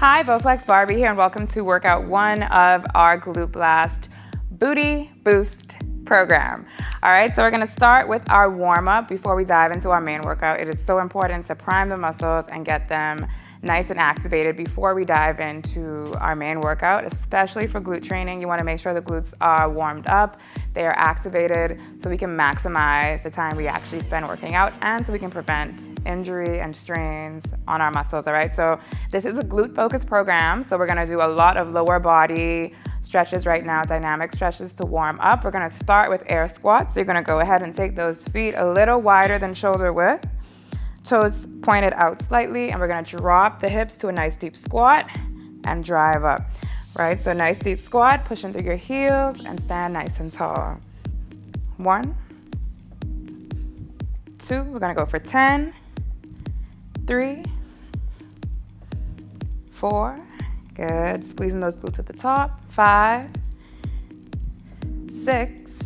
Hi, Bowflex Barbie here, and welcome to workout one of our Glute Blast Booty Boost program. All right, so we're gonna start with our warm-up before we dive into our main workout. It is so important to prime the muscles and get them nice and activated before we dive into our main workout, especially for glute training. You wanna make sure the glutes are warmed up, they are activated, so we can maximize the time we actually spend working out and so we can prevent injury and strains on our muscles, all right? So this is a glute-focused program, so we're gonna do a lot of lower body stretches right now, dynamic stretches to warm up. We're gonna start with air squats. So you're gonna go ahead and take those feet a little wider than shoulder width, toes pointed out slightly, and we're gonna drop the hips to a nice deep squat and drive up, right? So nice deep squat, push into your heels and stand nice and tall. 1, 2, we're gonna go for 10, 3, 4, good, squeezing those glutes at the top, 5, 6,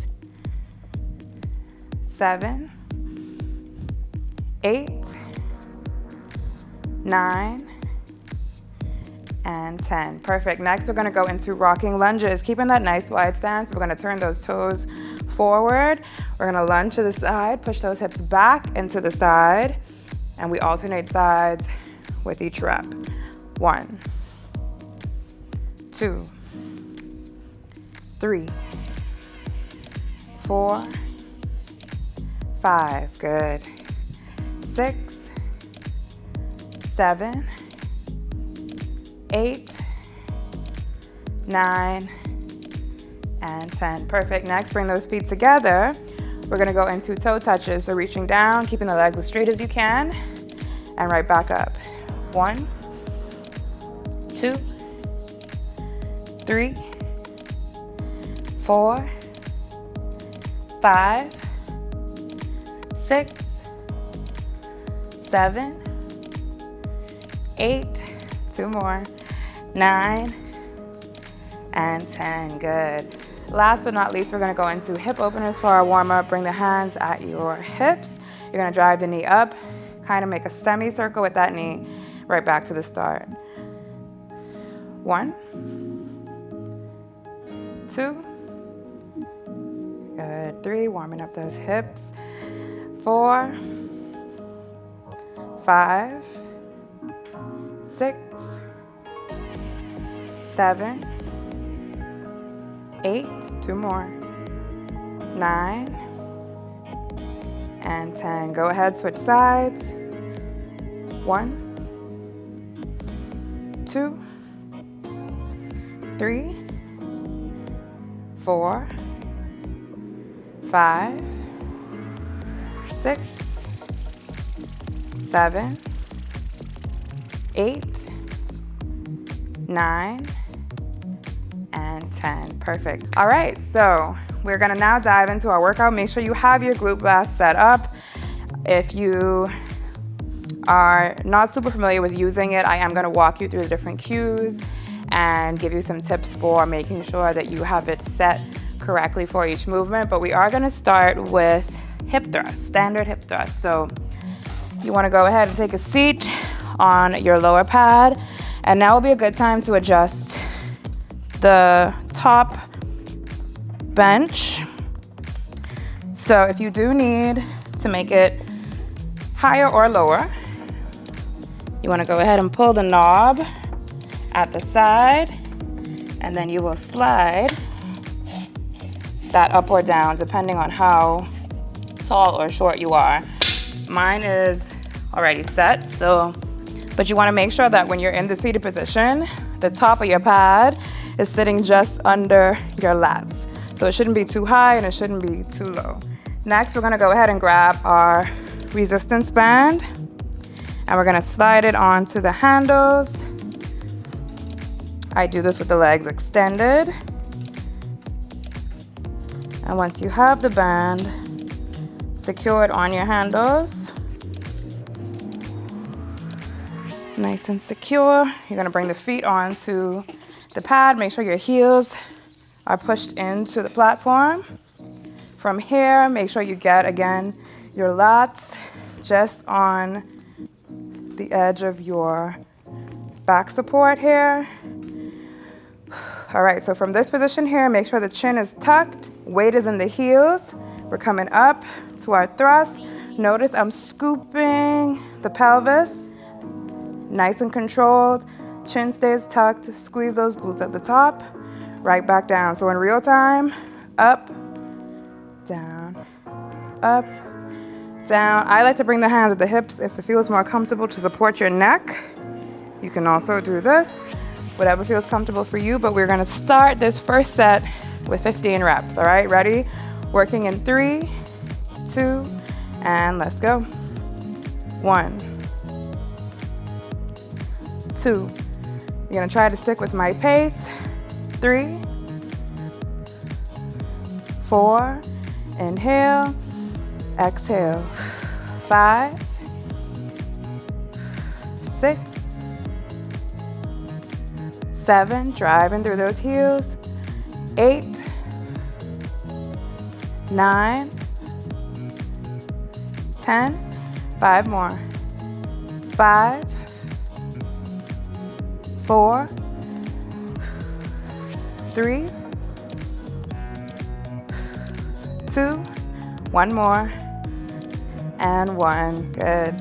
7, 8, 9, and 10. Perfect. Next, we're gonna go into rocking lunges. Keeping that nice wide stance, we're gonna turn those toes forward. We're gonna lunge to the side, push those hips back into the side, and we alternate sides with each rep. 1, 2, 3, 4, 5, good. 6, 7, 8, 9, and 10. Perfect. Next, bring those feet together. We're gonna go into toe touches. So reaching down, keeping the legs as straight as you can, and right back up. 1, 2, 3, 4, 5, 6, 7, 8, 2 more, 9, and 10, good. Last but not least, we're gonna go into hip openers for our warm-up. Bring the hands at your hips. You're gonna drive the knee up, kind of make a semicircle with that knee, right back to the start. 1, 2, good, 3, warming up those hips, 4, 5, 6, 7, 8, 2 more, 9, and 10. Go ahead, switch sides. 1, 2, 3, 4, 5, 6, 7, 8, 9, and 10. Perfect. All right, so we're gonna now dive into our workout. Make sure you have your Glute Blast set up. If you are not super familiar with using it, I am gonna walk you through the different cues and give you some tips for making sure that you have it set correctly for each movement. But we are gonna start with hip thrust, standard hip thrust. So you wanna go ahead and take a seat on your lower pad, and now will be a good time to adjust the top bench. So if you do need to make it higher or lower, you wanna go ahead and pull the knob at the side, and then you will slide that up or down depending on how tall or short you are. Mine is already set, but you wanna make sure that when you're in the seated position, the top of your pad is sitting just under your lats. So it shouldn't be too high and it shouldn't be too low. Next, we're gonna go ahead and grab our resistance band, and we're gonna slide it onto the handles. I do this with the legs extended. And once you have the band secured on your handles, nice and secure, you're gonna bring the feet onto the pad. Make sure your heels are pushed into the platform. From here, make sure you get, again, your lats just on the edge of your back support here. All right, so from this position here, make sure the chin is tucked, weight is in the heels. We're coming up to our thrust. Notice I'm scooping the pelvis, nice and controlled. Chin stays tucked, squeeze those glutes at the top, right back down. So in real time, up, down, up, down. I like to bring the hands at the hips if it feels more comfortable to support your neck. You can also do this, whatever feels comfortable for you, but we're gonna start this first set with 15 reps, all right? Ready? Working in 3, 2, and let's go. 1, 2. You're gonna try to stick with my pace. 3, 4, inhale, exhale. 5, 6, 7, driving through those heels. 8, 9, 10, 5 more. 5, 4, 3, 2, 1 more, and 1. Good.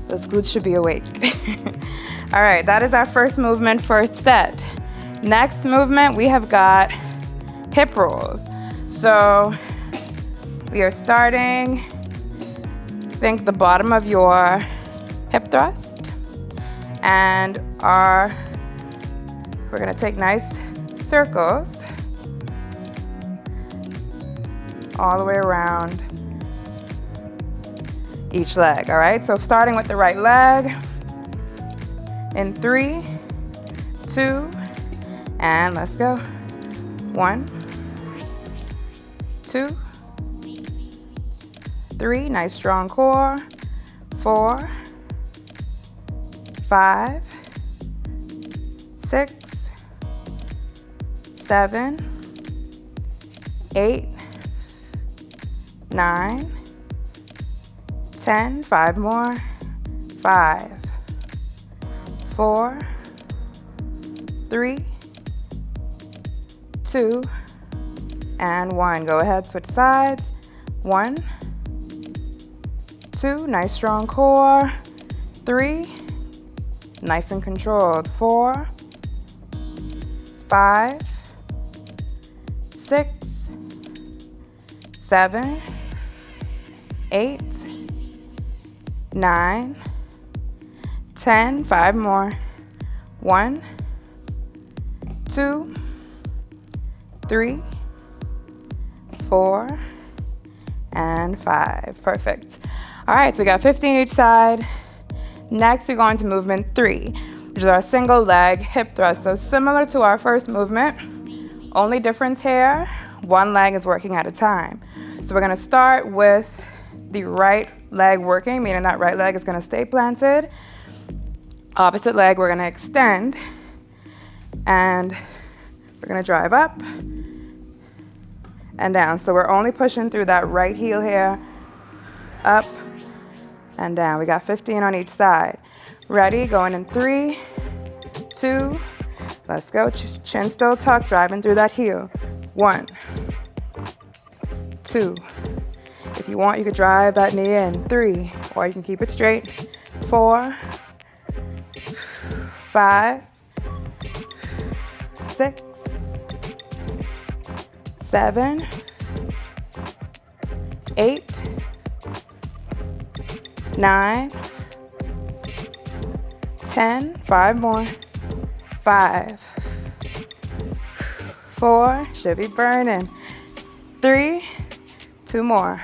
Those glutes should be awake. All right, that is our first movement, first set. Next movement, we have got hip rolls. So we are starting, think the bottom of your hip thrust, and we're gonna take nice circles all the way around each leg, all right? So starting with the right leg, in 3, 2, and let's go. 1, 2, 3, nice strong core. 4, 5, 6, 7, 8, 9, 10, 5 more. 5, 4, 3, 2, and 1. Go ahead, switch sides. 1, 2, nice strong core. 3, nice and controlled. 4, 5, 6, 7, 8, 9, 10, 5 more. 1, 2, 3, 4, and 5. Perfect. All right, so we got 15 each side. Next, we go into movement 3, which is our single leg hip thrust. So similar to our first movement, only difference here, one leg is working at a time. So we're gonna start with the right leg working, meaning that right leg is gonna stay planted. Opposite leg, we're gonna extend, and we're gonna drive up and down. So we're only pushing through that right heel here, up and down. We got 15 on each side. Ready? Going in 3, 2, let's go. Chin still tucked, driving through that heel. 1, 2. If you want, you could drive that knee in. 3, or you can keep it straight. 4, 5, 6, 7, 8, 9, 10, 5 more. 5, 4, should be burning. 3, 2 more.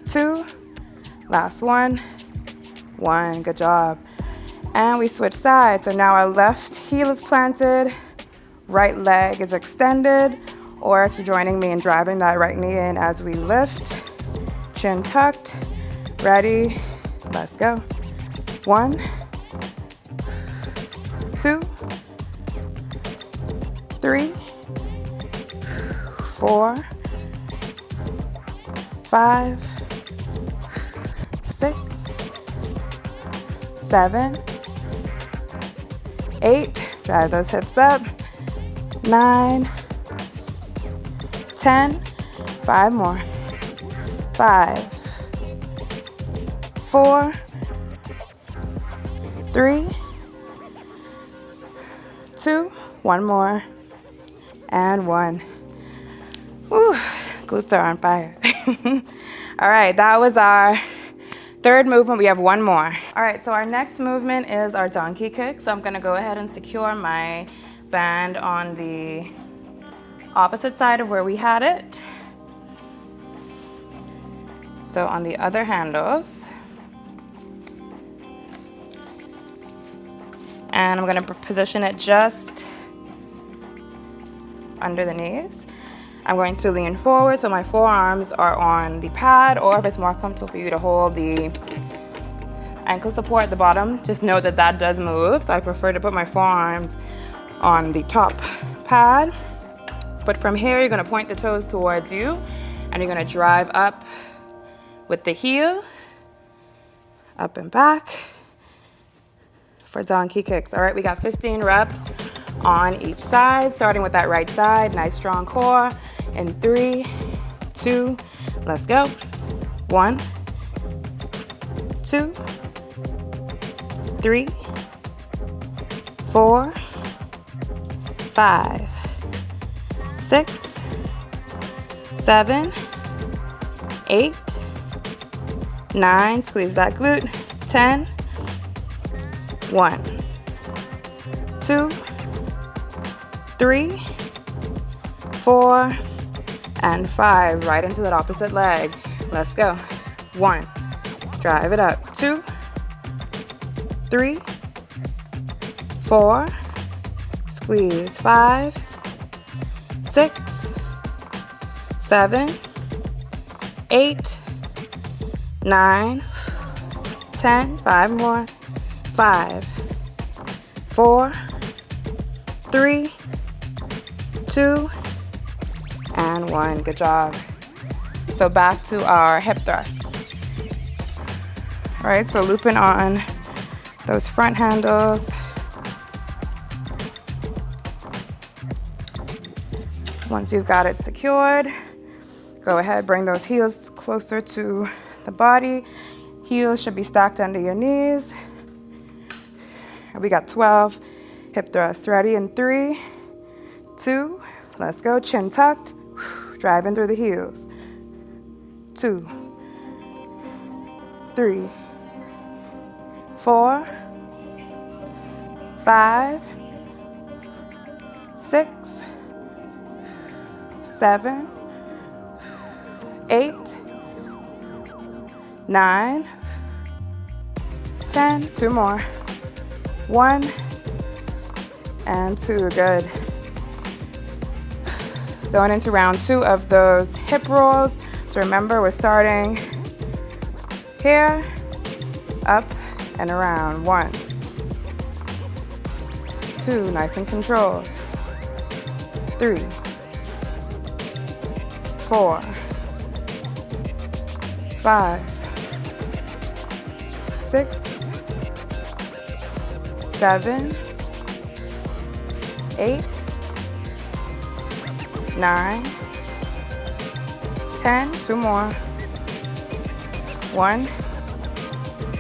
2, last one. 1, good job. And we switch sides. So now our left heel is planted, right leg is extended, or if you're joining me in driving that right knee in as we lift, chin tucked. Ready? Let's go. 1, 2, 3, 4, 5, 6, 7, 8, drive those hips up. 9, 10, 5 more. 5, 4, 3, 2, 1 more, and 1. Whew, glutes are on fire. All right, that was our third movement. We have one more. All right, so our next movement is our donkey kick. So I'm gonna go ahead and secure my band on the opposite side of where we had it. So on the other handles. And I'm gonna position it just under the knees. I'm going to lean forward so my forearms are on the pad, or if it's more comfortable for you to hold the ankle support at the bottom, just know that that does move. So I prefer to put my forearms on the top pad. But from here, you're gonna point the toes towards you and you're gonna drive up with the heel, up and back for donkey kicks. All right, we got 15 reps on each side, starting with that right side. Nice strong core. In 3, 2, let's go. 1, 2, 3, 4, 5, 6, 7, 8, 9, squeeze that glute. 10, 1, 2, 3, 4, and 5. Right into that opposite leg. Let's go. 1, drive it up. 2, 3, 4, squeeze. 5, 6, 7, 8, 9, 10. 5 more. 5, 4, 3, 2, and 1. Good job. So back to our hip thrusts. All right, so looping on those front handles. Once you've got it secured, go ahead, bring those heels closer to the body. Heels should be stacked under your knees. And we got 12 hip thrusts. Ready? In 3, 2, let's go. Chin tucked, driving through the heels. 2, 3, 4, 5, 6, 7, 8, 9, 10. 2 more. 1 and 2. Good. Going into round 2 of those hip rolls. So remember, we're starting here, up and around. 1, 2, nice and controlled. 3, 4, 5, 6, 7, 8, 9, 10. 2 more. 1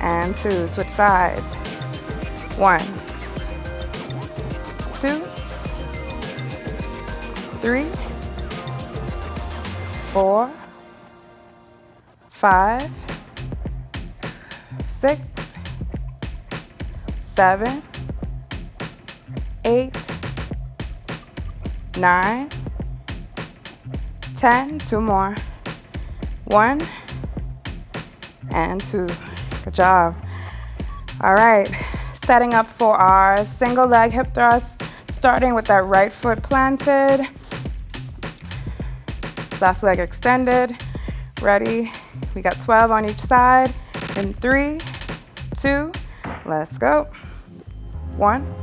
and 2. Switch sides. 1, 2, 3, 4, 5, 6, 7, 8, 9, 10. 2 more. 1 and 2. Good job. All right, setting up for our single leg hip thrust, starting with that right foot planted, left leg extended. Ready? We got 12 on each side. In 3, 2, let's go. 1,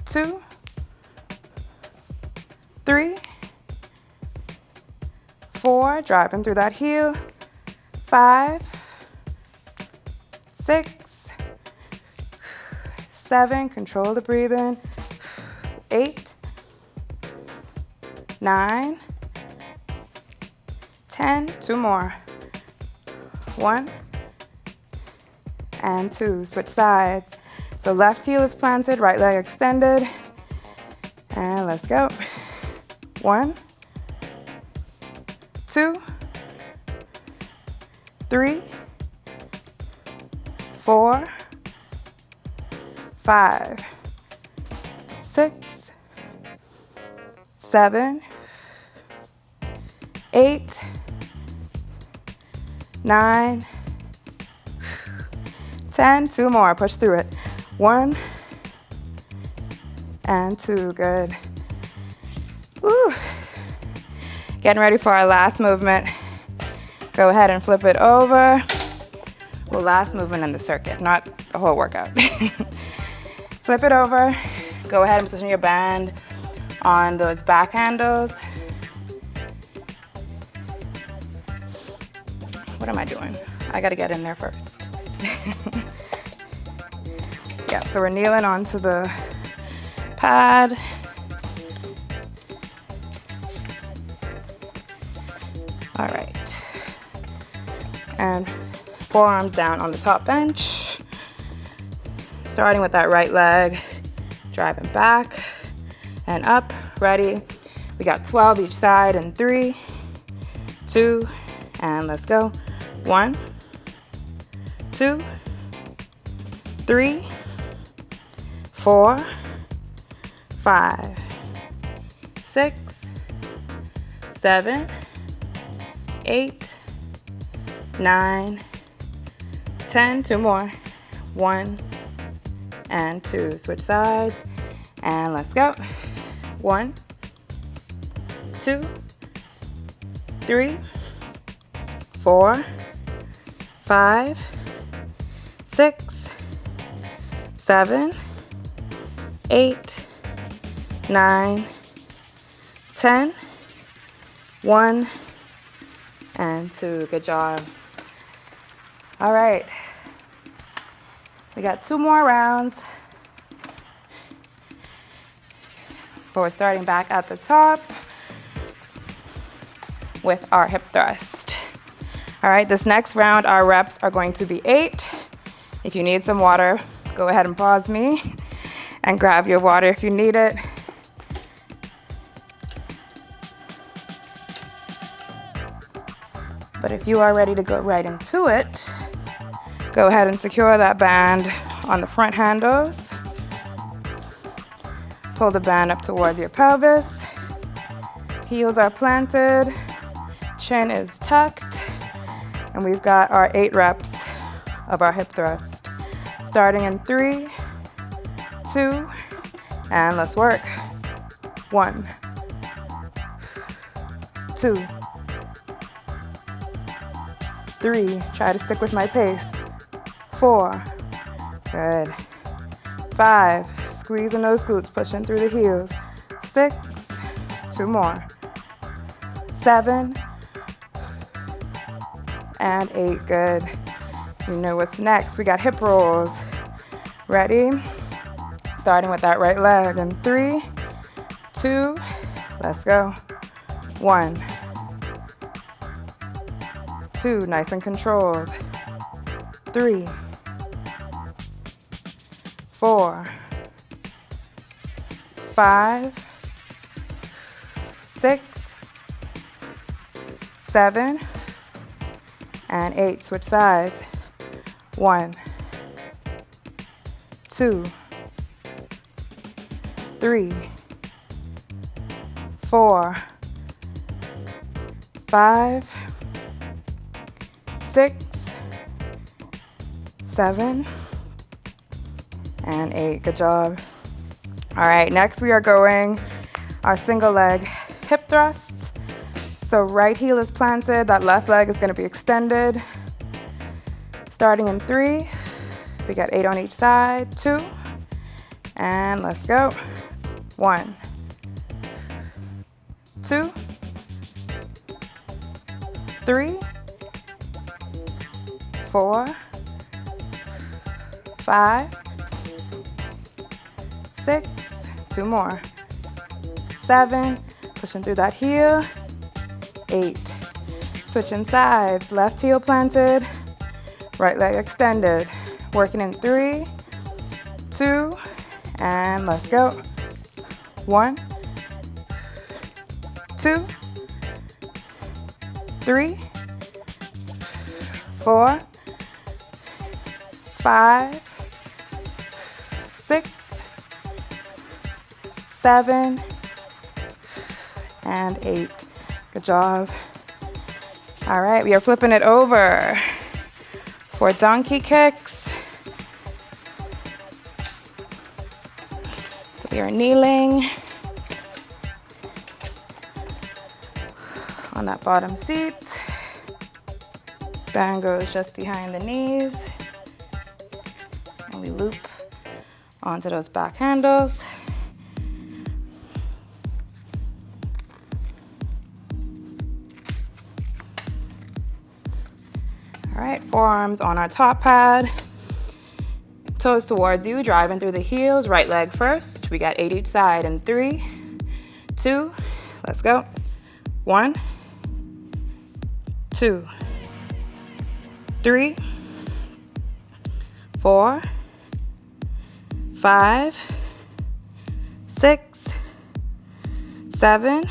2, 3, 4, driving through that heel. 5, 6, 7, control the breathing. 8, 9, 10, 2 more. 1 and 2, switch sides. So left heel is planted, right leg extended. And let's go. 1, 2, 3, 4, 5, 6, 7, 8, 9, 10, 2 more, push through it. 1 and 2, good. Woo. Getting ready for our last movement. Go ahead and flip it over. Well, last movement in the circuit, not the whole workout. Flip it over. Go ahead and position your band on those back handles. What am I doing? I gotta get in there first. Yeah, so we're kneeling onto the pad. All right. And forearms down on the top bench. Starting with that right leg, driving back and up. Ready? We got 12 each side in 3, 2, and let's go. 1, 2, 3, 4, 5, 6, 7, 8, 9, 10, 2 more. 1 and 2, switch sides, and let's go. 1, 2, 3, 4, 5, 6, 7, 8, 9, 10, 1 and 2. Good job. All right. We got 2 more rounds. But we're starting back at the top with our hip thrust. All right, this next round, our reps are going to be 8. If you need some water, go ahead and pause me and grab your water if you need it. But if you are ready to go right into it, go ahead and secure that band on the front handles. Pull the band up towards your pelvis. Heels are planted, chin is tucked, and we've got our 8 reps of our hip thrust. Starting in 3, 2, and let's work. 1, 2, 3, try to stick with my pace. 4, good. 5, squeezing those glutes, pushing through the heels. 6, 2 more. 7, and 8, good. You know what's next. We got hip rolls. Ready? Starting with that right leg in 3, 2, let's go. 1, 2, nice and controlled. 3, 4, 5, 6, 7, and 8. Switch sides. 1, 2, 3, 4, 5, 6, 7, and 8. Good job. All right, next we are going our single leg hip thrusts. So right heel is planted, that left leg is going to be extended. Starting in 3, we got 8 on each side. 2, and let's go. 1, 2, 3, 4, 5, 6, 2 more, 7, pushing through that heel, 8, switching sides, left heel planted, right leg extended, working in 3, 2, and let's go. 1, 2, 3, 4, 5, 6, 7, and 8. Good job. All right, we are flipping it over for donkey kicks. So we are kneeling on that bottom seat. Band goes just behind the knees. And we loop onto those back handles. All right, forearms on our top pad. Toes towards you, driving through the heels. Right leg first. We got 8 each side in 3, 2, let's go. 1, 2, 3, 4, 5, 6, 7,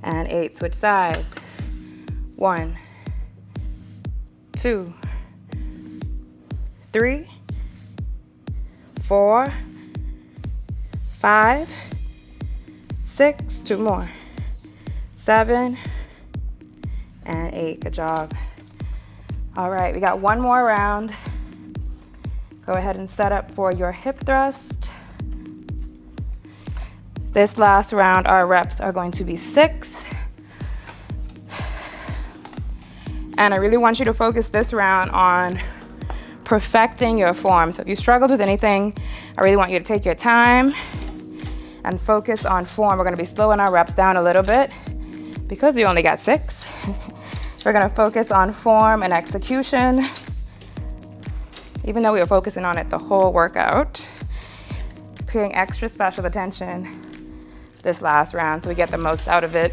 and 8. Switch sides. 1, 2, 3, 4, 5, 6, 2 more, 7, and 8. Good job. All right, we got one more round. Go ahead and set up for your hip thrust. This last round, our reps are going to be 6. And I really want you to focus this round on perfecting your form. So if you struggled with anything, I really want you to take your time and focus on form. We're gonna be slowing our reps down a little bit because we only got 6. We're gonna focus on form and execution, even though we were focusing on it the whole workout. Paying extra special attention this last round so we get the most out of it,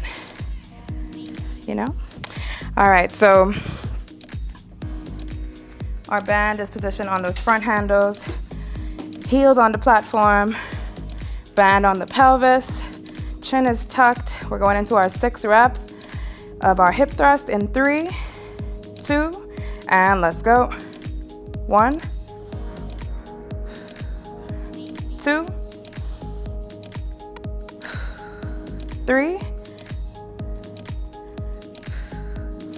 you know? All right, so our band is positioned on those front handles, heels on the platform, band on the pelvis, chin is tucked. We're going into our 6 reps of our hip thrust in 3, 2, and let's go. 1, 2, 3,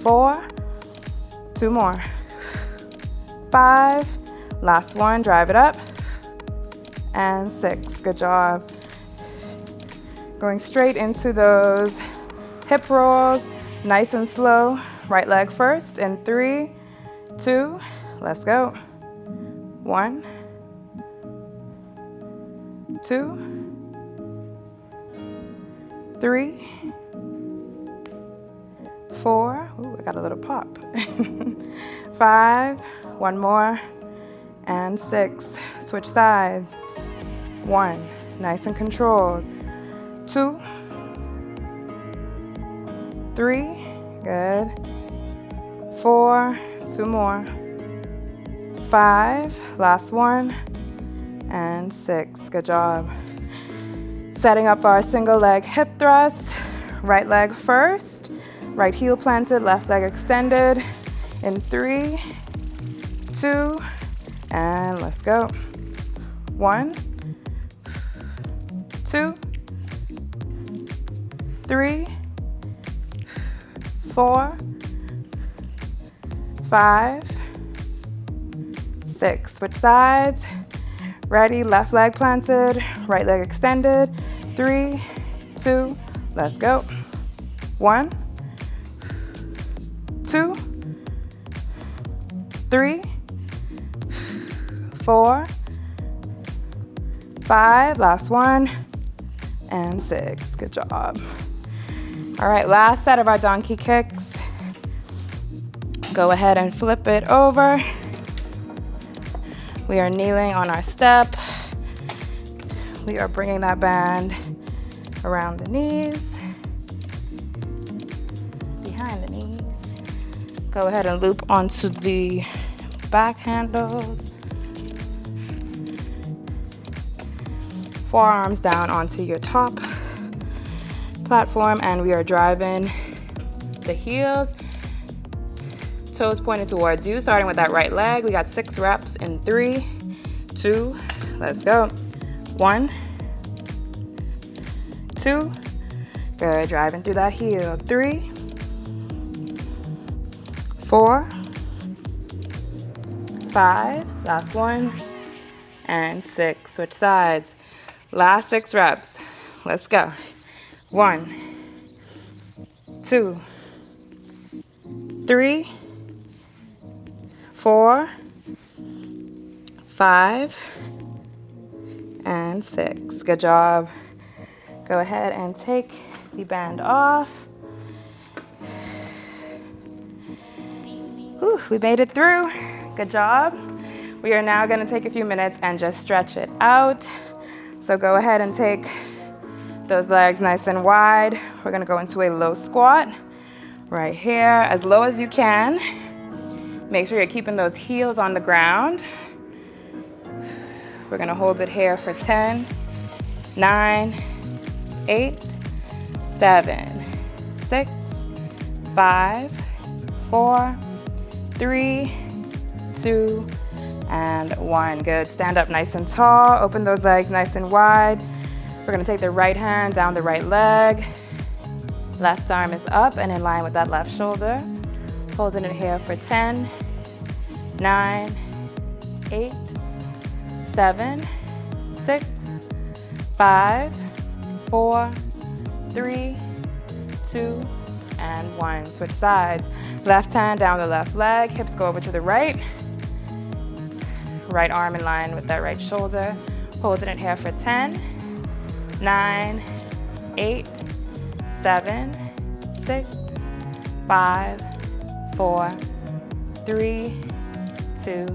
4, 2 more, 5, last one, drive it up, and 6. Good job. Going straight into those hip rolls, nice and slow. Right leg first in 3, 2, let's go. 1, 2, 3, 4, ooh, I got a little pop. 5, one more, and 6. Switch sides. 1, nice and controlled. 2, 3, good. 4, 2 more. 5, last one, and 6. Good job. Setting up our single leg hip thrust. Right leg first. Right heel planted, left leg extended. In 3, 2, and let's go. 1, 2, 3, 4, 5, 6. Switch sides. Ready, left leg planted, right leg extended. 3, 2, let's go. 1, 2, 3, 4, 5, last one, and 6. Good job. All right, last set of our donkey kicks. Go ahead and flip it over. We are kneeling on our step. we are bringing that band around the knees, behind the knees. Go ahead and loop onto the back handles. Forearms down onto your top platform, and we are driving the heels, toes pointed towards you, starting with that right leg. We got 6 reps in 3, 2, let's go. 1, 2, good, driving through that heel. 3, 4, 5, last one, and 6. Switch sides. Last 6 reps. Let's go. 1, 2, 3, 4, 5, and 6. Good job. Go ahead and take the band off. Whew, we made it through. Good job. We are now going to take a few minutes and just stretch it out. So go ahead and take those legs nice and wide. We're going to go into a low squat right here, as low as you can. Make sure you're keeping those heels on the ground. We're going to hold it here for 10, 9, 8, 7, 6, 5, 4, 3, 2, and 1. Good. Stand up nice and tall. Open those legs nice and wide. We're going to take the right hand down the right leg. Left arm is up and in line with that left shoulder. Holding it here for 10, 9, 8, 7, 6, 5, 4, 3, 2, and 1. Switch sides. Left hand down the left leg. Hips go over to the right. Right arm in line with that right shoulder. Holding it here for 10, 9, 8, 7, 6, 5, 4, 3, 2,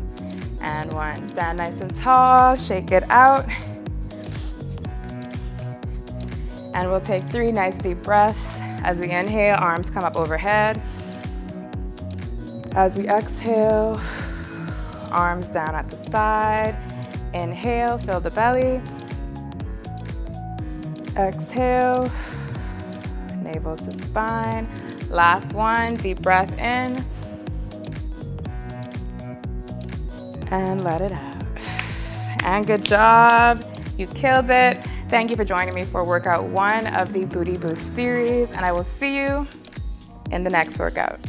and 1. Stand nice and tall, shake it out. And we'll take 3 nice deep breaths. As we inhale, arms come up overhead. As we exhale, arms down at the side. Inhale, fill the belly. Exhale, navel to spine. Last one, deep breath in. And let it out. And good job. You killed it. Thank you for joining me for workout 1 of the Booty Boost series, and I will see you in the next workout.